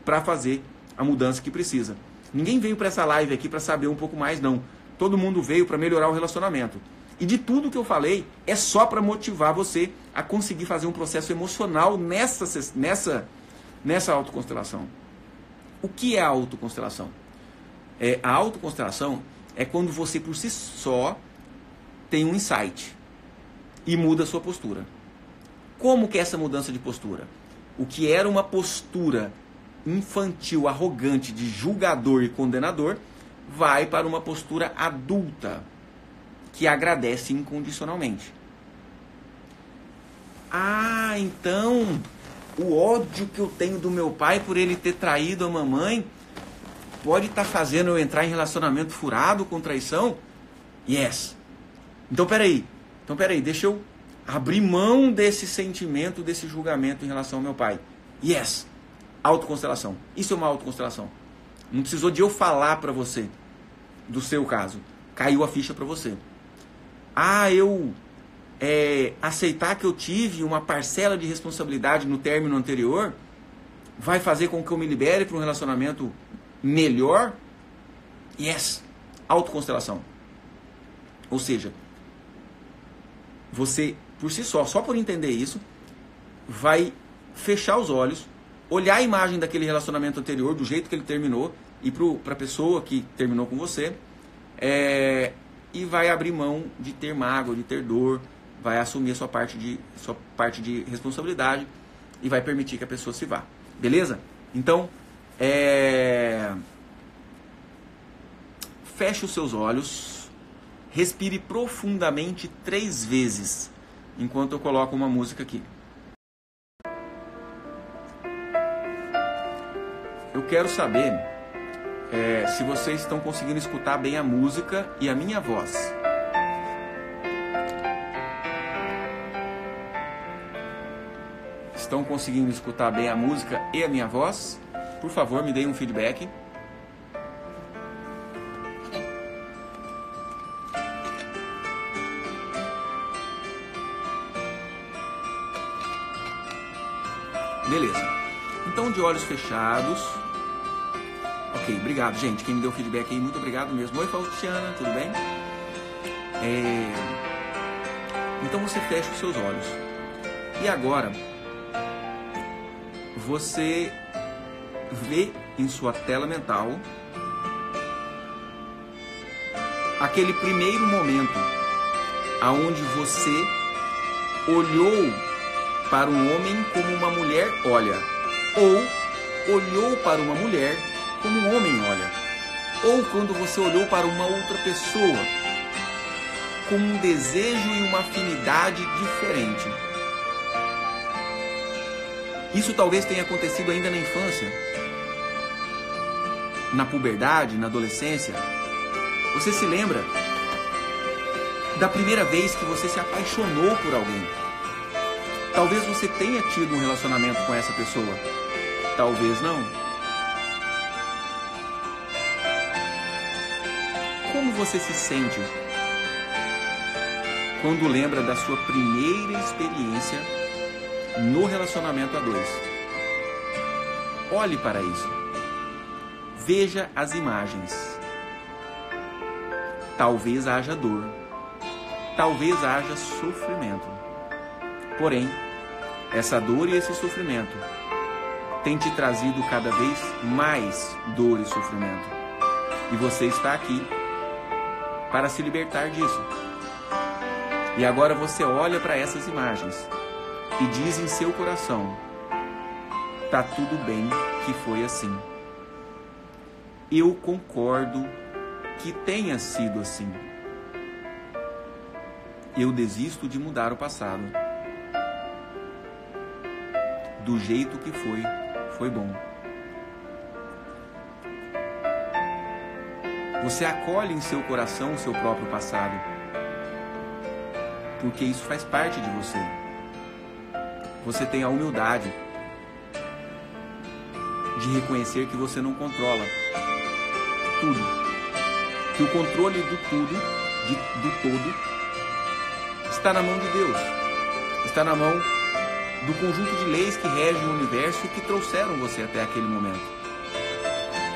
para fazer a mudança que precisa. Ninguém veio para essa live aqui para saber um pouco mais, não. Todo mundo veio para melhorar o relacionamento. E de tudo que eu falei, é só para motivar você a conseguir fazer um processo emocional nessa autoconstelação. O que é a autoconstelação? A autoconstelação é quando você por si só tem um insight e muda a sua postura. Como que é essa mudança de postura? O que era uma postura infantil, arrogante, de julgador e condenador, vai para uma postura adulta, que agradece incondicionalmente. Ah, então o ódio que eu tenho do meu pai por ele ter traído a mamãe pode estar fazendo eu entrar em relacionamento furado com traição? Yes. Então peraí, deixa eu abrir mão desse sentimento, desse julgamento em relação ao meu pai. Yes. Autoconstelação. Isso é uma autoconstelação. Não precisou de eu falar para você do seu caso. Caiu a ficha para você. Eu aceitar que eu tive uma parcela de responsabilidade no término anterior vai fazer com que eu me libere para um relacionamento melhor? Yes. Autoconstelação. Ou seja, você, por si só por entender isso, vai fechar os olhos, olhar a imagem daquele relacionamento anterior, do jeito que ele terminou, e para a pessoa que terminou com você, e vai abrir mão de ter mágoa, de ter dor, vai assumir a sua parte de responsabilidade e vai permitir que a pessoa se vá. Beleza? Então, feche os seus olhos, respire profundamente 3 vezes, enquanto eu coloco uma música aqui. Eu quero saber se vocês estão conseguindo escutar bem a música e a minha voz. Estão conseguindo escutar bem a música e a minha voz? Por favor, me deem um feedback. Beleza. Então, de olhos fechados. Ok, obrigado, gente. Quem me deu feedback aí, muito obrigado mesmo. Oi, Faustiana, tudo bem? Então, você fecha os seus olhos. E agora, você vê em sua tela mental aquele primeiro momento aonde você olhou para um homem como uma mulher olha, ou olhou para uma mulher como um homem olha, ou quando você olhou para uma outra pessoa com um desejo e uma afinidade diferente. Isso talvez tenha acontecido ainda na infância, na puberdade, na adolescência. Você se lembra da primeira vez que você se apaixonou por alguém? Talvez você tenha tido um relacionamento com essa pessoa. Talvez não. Como você se sente quando lembra da sua primeira experiência no relacionamento a 2? Olhe para isso. Veja as imagens. Talvez haja dor. Talvez haja sofrimento. Porém, essa dor e esse sofrimento têm te trazido cada vez mais dor e sofrimento. E você está aqui para se libertar disso. E agora você olha para essas imagens e diz em seu coração: tá tudo bem que foi assim. Eu concordo que tenha sido assim. Eu desisto de mudar o passado. Do jeito que foi bom. Você acolhe em seu coração o seu próprio passado, porque isso faz parte de você. você tenha a humildade de reconhecer que você não controla tudo. Que o controle do tudo, do todo, está na mão de Deus. Está na mão do conjunto de leis que regem o universo e que trouxeram você até aquele momento.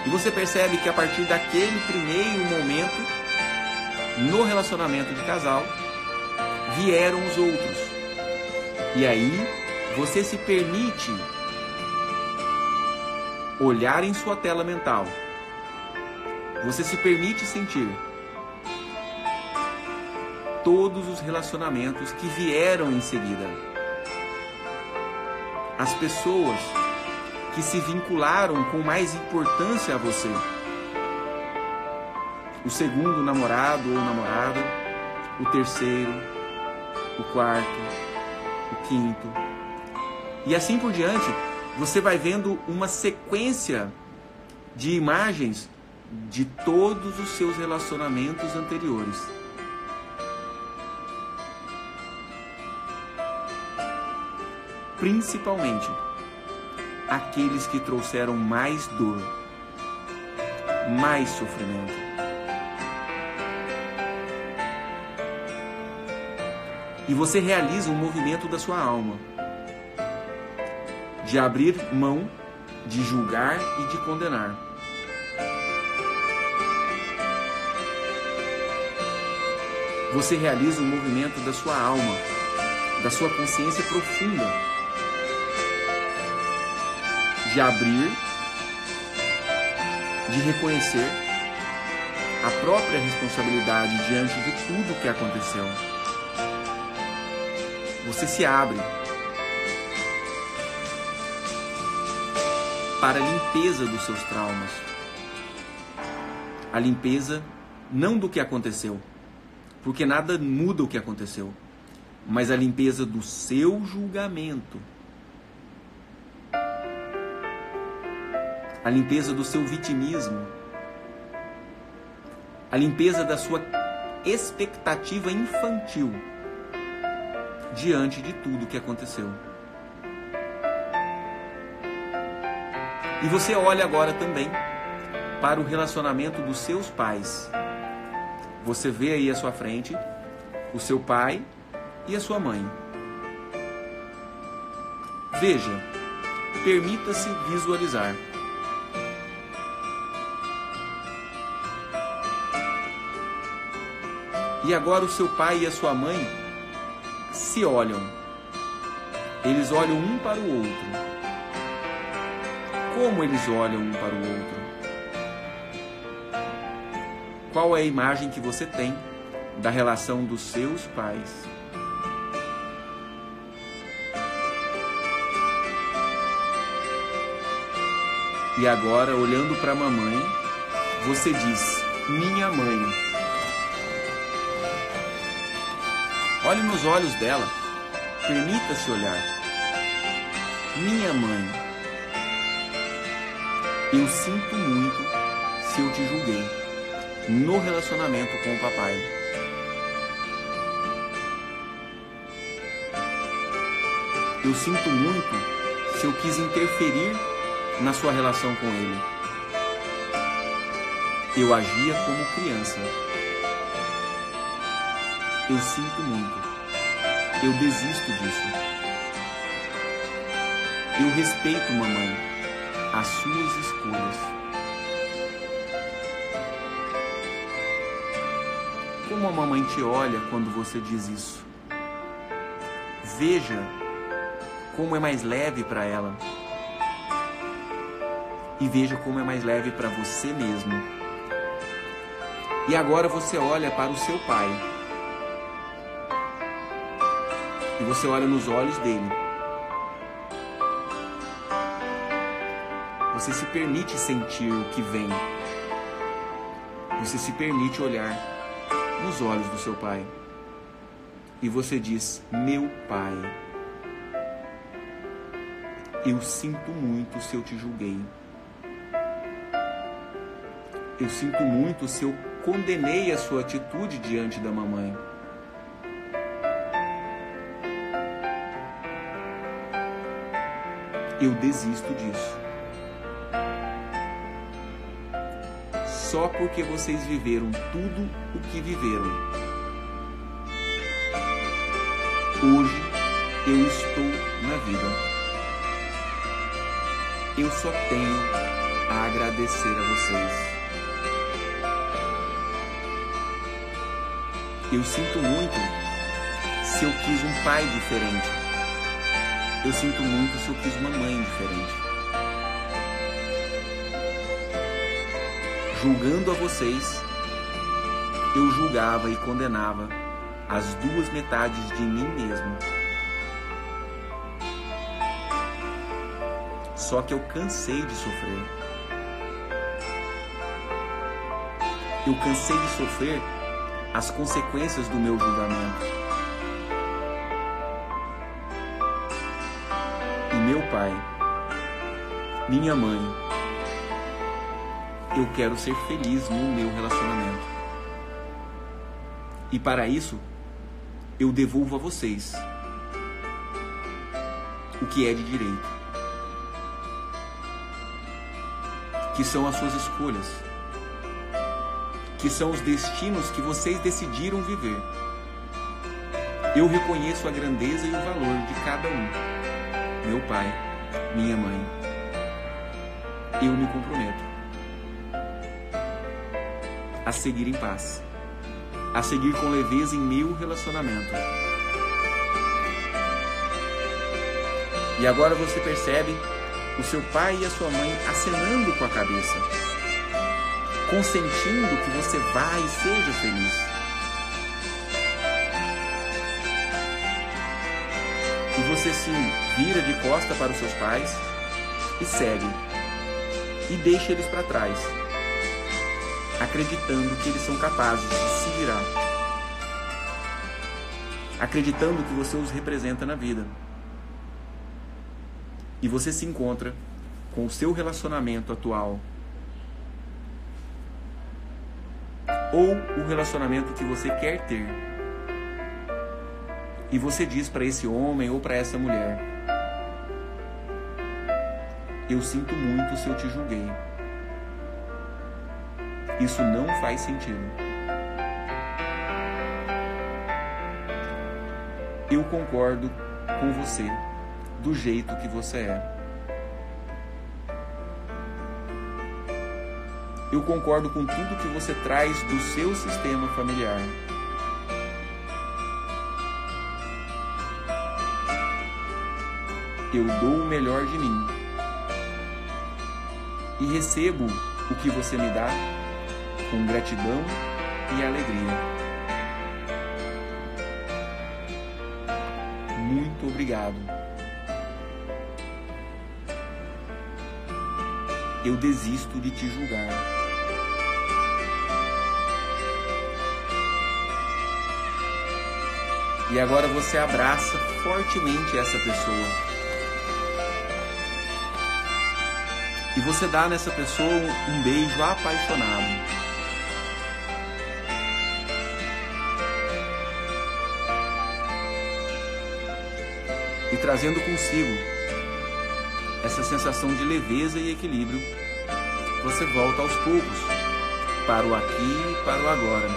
E você percebe que a partir daquele primeiro momento, no relacionamento de casal, vieram os outros. E aí, você se permite olhar em sua tela mental. Você se permite sentir todos os relacionamentos que vieram em seguida. As pessoas que se vincularam com mais importância a você. O segundo namorado ou namorada, o terceiro, o quarto, o quinto. E assim por diante, você vai vendo uma sequência de imagens de todos os seus relacionamentos anteriores. Principalmente aqueles que trouxeram mais dor, mais sofrimento. E você realiza um movimento da sua alma de abrir mão, de julgar e de condenar. Você realiza um movimento da sua alma, da sua consciência profunda, de abrir, de reconhecer a própria responsabilidade diante de tudo que aconteceu. Você se abre para a limpeza dos seus traumas. A limpeza não do que aconteceu, porque nada muda o que aconteceu, mas a limpeza do seu julgamento. A limpeza do seu vitimismo. A limpeza da sua expectativa infantil diante de tudo que aconteceu. E você olha agora também para o relacionamento dos seus pais. Você vê aí à sua frente o seu pai e a sua mãe. Veja, permita-se visualizar. E agora o seu pai e a sua mãe se olham. Eles olham um para o outro. Como eles olham um para o outro? Qual é a imagem que você tem da relação dos seus pais? E agora, olhando para a mamãe, você diz: minha mãe. Olhe nos olhos dela, permita-se olhar. Minha mãe, eu sinto muito se eu te julguei no relacionamento com o papai. Eu sinto muito se eu quis interferir na sua relação com ele. Eu agia como criança. Eu sinto muito. Eu desisto disso. Eu respeito, mamãe, as suas escolhas. Como a mamãe te olha quando você diz isso? Veja como é mais leve para ela. E veja como é mais leve para você mesmo. E agora você olha para o seu pai. E você olha nos olhos dele. Você se permite sentir o que vem. Você se permite olhar nos olhos do seu pai. E você diz: meu pai, eu sinto muito se eu te julguei. Eu sinto muito se eu condenei a sua atitude diante da mamãe. eu desisto disso. Só porque vocês viveram tudo o que viveram, hoje eu estou na vida. Eu só tenho a agradecer a vocês. Eu sinto muito se eu quis um pai diferente. Eu sinto muito se eu quis uma mãe diferente. Julgando a vocês, eu julgava e condenava as duas metades de mim mesmo. Só que eu cansei de sofrer. Eu cansei de sofrer as consequências do meu julgamento. E meu pai, minha mãe, eu quero ser feliz no meu relacionamento. E para isso, eu devolvo a vocês o que é de direito, que são as suas escolhas, que são os destinos que vocês decidiram viver. Eu reconheço a grandeza e o valor de cada um. Meu pai, minha mãe. Eu me comprometo a seguir em paz, a seguir com leveza em meu relacionamento. E agora você percebe o seu pai e a sua mãe acenando com a cabeça, consentindo que você vá e seja feliz. E você se vira de costa para os seus pais e segue, e deixa eles para trás, acreditando que eles são capazes de se virar, acreditando que você os representa na vida. E você se encontra com o seu relacionamento atual, ou o relacionamento que você quer ter. E você diz para esse homem ou para essa mulher: eu sinto muito se eu te julguei. Isso não faz sentido. Eu concordo com você do jeito que você é. Eu concordo com tudo que você traz do seu sistema familiar. Eu dou o melhor de mim e recebo o que você me dá com gratidão e alegria. Muito obrigado. Eu desisto de te julgar. E agora você abraça fortemente essa pessoa. E você dá nessa pessoa um beijo apaixonado. E trazendo consigo essa sensação de leveza e equilíbrio, você volta aos poucos para o aqui e para o agora,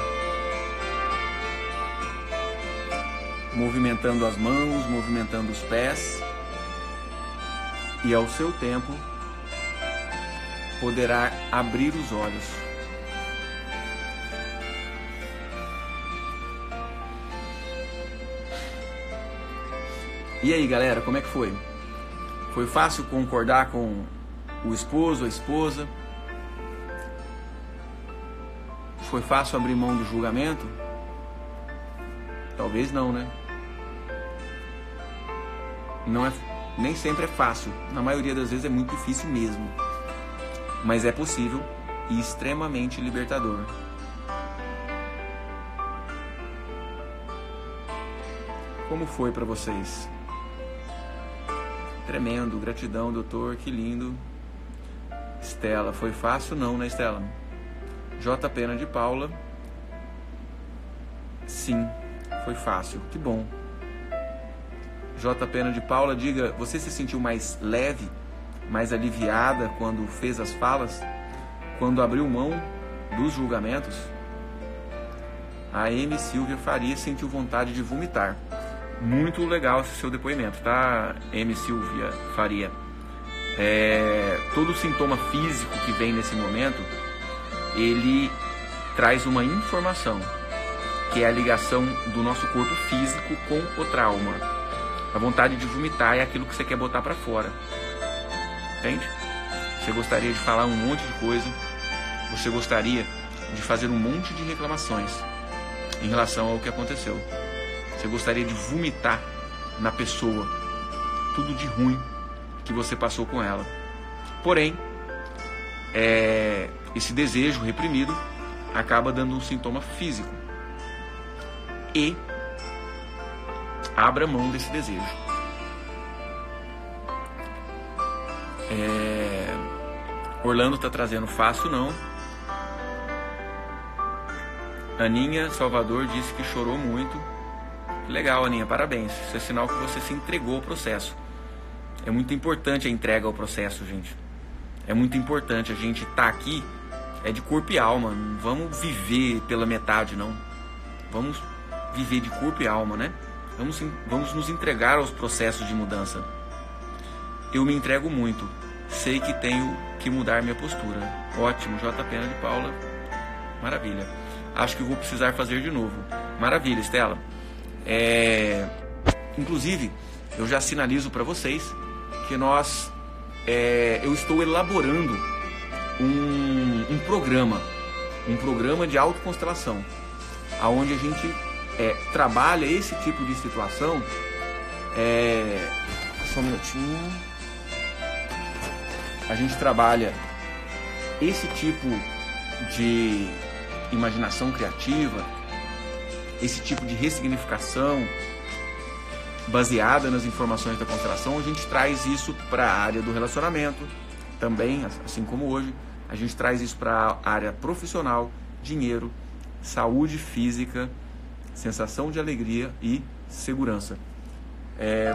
movimentando as mãos, movimentando os pés, e ao seu tempo poderá abrir os olhos. E aí, galera, como é que foi? Foi fácil concordar com o esposo, a esposa? Foi fácil abrir mão do julgamento? Talvez não, né? Nem sempre é fácil. Na maioria das vezes é muito difícil mesmo. Mas é possível e extremamente libertador. Como foi para vocês? Tremendo, gratidão, doutor, que lindo. Estela, foi fácil não, né, Estela? J. Pena de Paula, sim, foi fácil, que bom. J. Pena de Paula, diga, você se sentiu mais leve, mais aliviada quando fez as falas? Quando abriu mão dos julgamentos? A M. Silvia Faria sentiu vontade de vomitar. Muito legal esse seu depoimento, tá, M. Silvia Faria? Todo sintoma físico que vem nesse momento, ele traz uma informação, que é a ligação do nosso corpo físico com o trauma. A vontade de vomitar é aquilo que você quer botar para fora. Entende? Você gostaria de falar um monte de coisa, você gostaria de fazer um monte de reclamações em relação ao que aconteceu. Você gostaria de vomitar na pessoa tudo de ruim que você passou com ela. Porém, esse desejo reprimido acaba dando um sintoma físico. E abra mão desse desejo. Orlando está trazendo fácil não. Aninha Salvador disse que chorou muito. Legal, Aninha, parabéns. Isso é sinal que você se entregou ao processo. É muito importante a entrega ao processo, gente. É muito importante. A gente estar aqui de corpo e alma. Não vamos viver pela metade, não. Vamos viver de corpo e alma, né? Vamos nos entregar aos processos de mudança. Eu me entrego muito. Sei que tenho que mudar minha postura. Ótimo, J. Pena de Paula. Maravilha. Acho que vou precisar fazer de novo. Maravilha, Estela. Inclusive, eu já sinalizo para vocês que eu estou elaborando um programa de autoconstelação, onde a gente trabalha esse tipo de situação. Só um minutinho. A gente trabalha esse tipo de imaginação criativa, esse tipo de ressignificação baseada nas informações da constelação. A gente traz isso para a área do relacionamento também, assim como hoje. A gente traz isso para a área profissional, dinheiro, saúde física, sensação de alegria e segurança.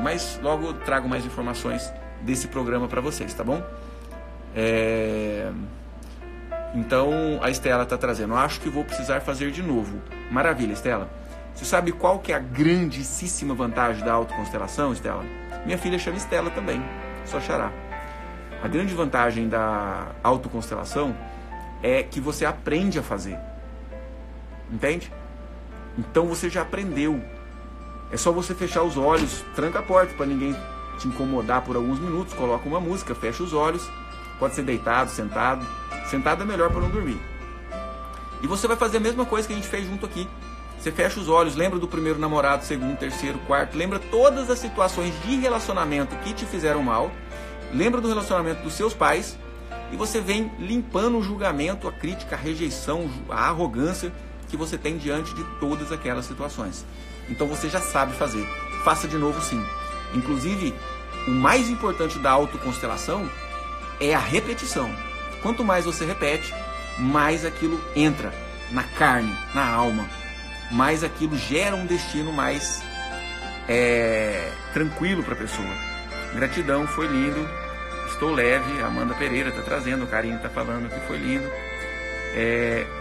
Mas logo eu trago mais informações desse programa para vocês, tá bom? Então a Estela está trazendo, acho que vou precisar fazer de novo. Maravilha, Estela. Você sabe qual que é a grandíssima vantagem da autoconstelação, Estela? Minha filha chama Estela também, só xará. A grande vantagem da autoconstelação é que você aprende a fazer. Entende? Então você já aprendeu. É só você fechar os olhos, tranca a porta para ninguém te incomodar por alguns minutos, coloca uma música, fecha os olhos. Pode ser deitado, sentado. Sentado é melhor para não dormir. E você vai fazer a mesma coisa que a gente fez junto aqui. Você fecha os olhos, lembra do primeiro namorado, segundo, terceiro, quarto, lembra todas as situações de relacionamento que te fizeram mal, lembra do relacionamento dos seus pais, e você vem limpando o julgamento, a crítica, a rejeição, a arrogância que você tem diante de todas aquelas situações. Então você já sabe fazer. Faça de novo sim. Inclusive, o mais importante da autoconstelação é a repetição. Quanto mais você repete, mais aquilo entra na carne, na alma. Mais aquilo gera um destino mais tranquilo para a pessoa. Gratidão, foi lindo. Estou leve. Amanda Pereira está trazendo, o carinho está falando que foi lindo.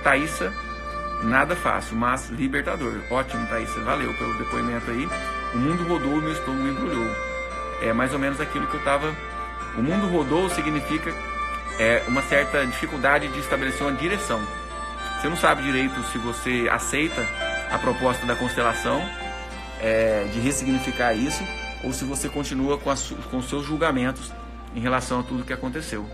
Thaísa, nada fácil, mas libertador. Ótimo, Thaísa, valeu pelo depoimento aí. O mundo rodou e meu estômago embrulhou. É mais ou menos aquilo que eu estava... O mundo rodou significa uma certa dificuldade de estabelecer uma direção. Você não sabe direito se você aceita a proposta da constelação, de ressignificar isso, ou se você continua com os seus julgamentos em relação a tudo que aconteceu.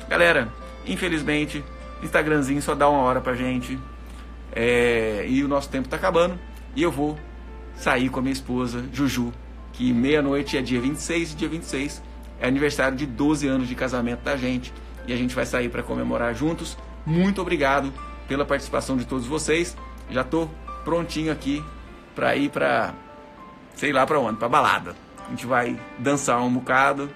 Galera, infelizmente, Instagramzinho só dá uma hora pra gente, e o nosso tempo tá acabando, e eu vou sair com a minha esposa, Juju, que meia-noite é dia 26, e dia 26 é aniversário de 12 anos de casamento da gente, e a gente vai sair para comemorar juntos. Muito obrigado pela participação de todos vocês. Já tô prontinho aqui para ir para sei lá para onde, para balada. A gente vai dançar um bocado